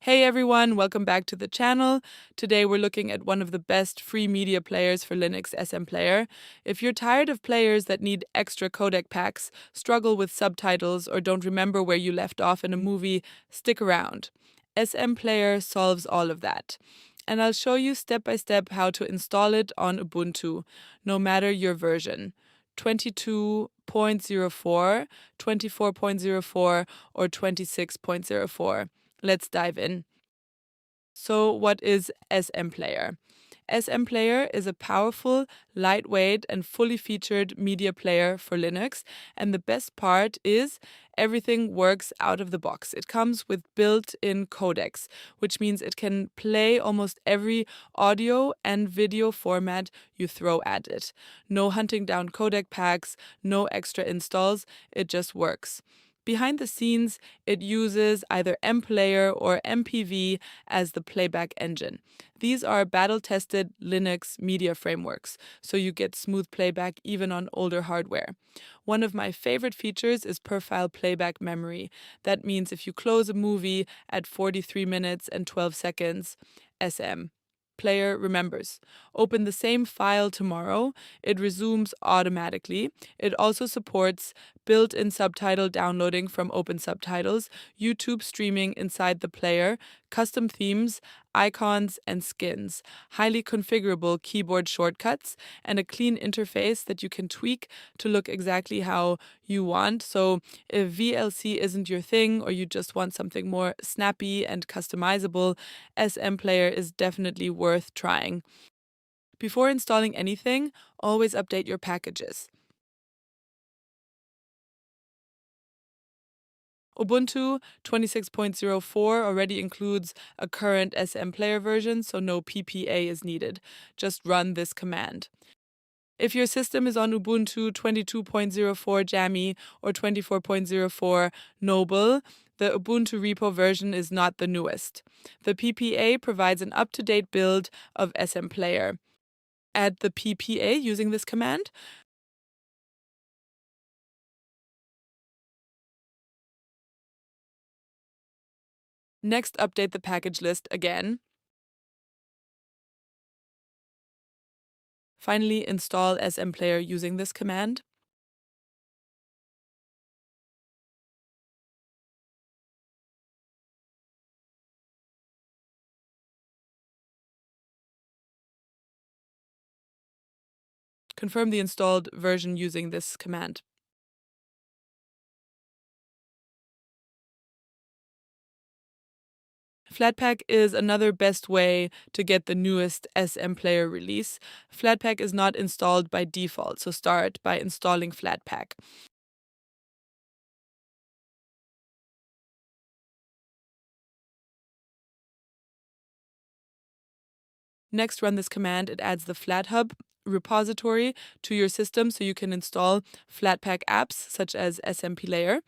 Hey everyone, welcome back to the channel. Today we're looking at one of the best free media players for Linux, SMPlayer. If you're tired of players that need extra codec packs, struggle with subtitles, or don't remember where you left off in a movie, stick around. SMPlayer solves all of that. And I'll show you step by step how to install it on Ubuntu, no matter your version. 22.04, 24.04, or 26.04. Let's dive in. So, what is SMPlayer? SMPlayer is a powerful, lightweight, and fully featured media player for Linux. And the best part is everything works out of the box. It comes with built-in codecs, which means it can play almost every audio and video format you throw at it. No hunting down codec packs, no extra installs, it just works. Behind the scenes, it uses either MPlayer or MPV as the playback engine. These are battle-tested Linux media frameworks, so you get smooth playback even on older hardware. One of my favorite features is per-file playback memory. That means if you close a movie at 43 minutes and 12 seconds, Player remembers. Open the same file tomorrow, it resumes automatically. It also supports built-in subtitle downloading from Open Subtitles, YouTube streaming inside the player, custom themes, icons, and skins, highly configurable keyboard shortcuts, and a clean interface that you can tweak to look exactly how you want. So if VLC isn't your thing or you just want something more snappy and customizable, SMPlayer is definitely worth trying. Before installing anything, always update your packages. Ubuntu 26.04 already includes a current SMPlayer version, so no PPA is needed. Just run this command. If your system is on Ubuntu 22.04 Jammy or 24.04 Noble, the Ubuntu repo version is not the newest. The PPA provides an up-to-date build of SMPlayer. Add the PPA using this command. Next, update the package list again. Finally, install SMPlayer using this command. Confirm the installed version using this command. Flatpak is another best way to get the newest SMPlayer release. Flatpak is not installed by default, so start by installing Flatpak. Next, run this command. It adds the flathub repository to your system so you can install Flatpak apps such as SMPlayer.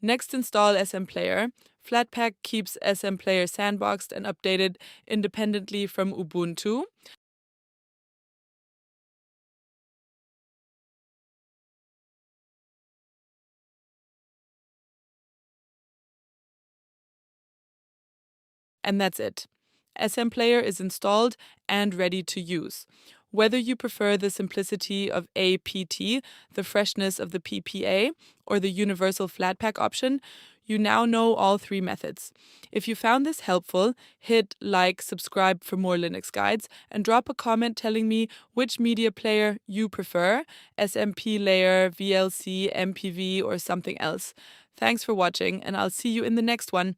Next, install SMPlayer. Flatpak keeps SMPlayer sandboxed and updated independently from Ubuntu. And that's it. SMPlayer is installed and ready to use. Whether you prefer the simplicity of apt, the freshness of the PPA, or the universal Flatpak option, you now know all three methods. If you found this helpful, hit like, subscribe for more Linux guides, and drop a comment telling me which media player you prefer, SMPlayer, VLC, MPV, or something else. Thanks for watching, and I'll see you in the next one.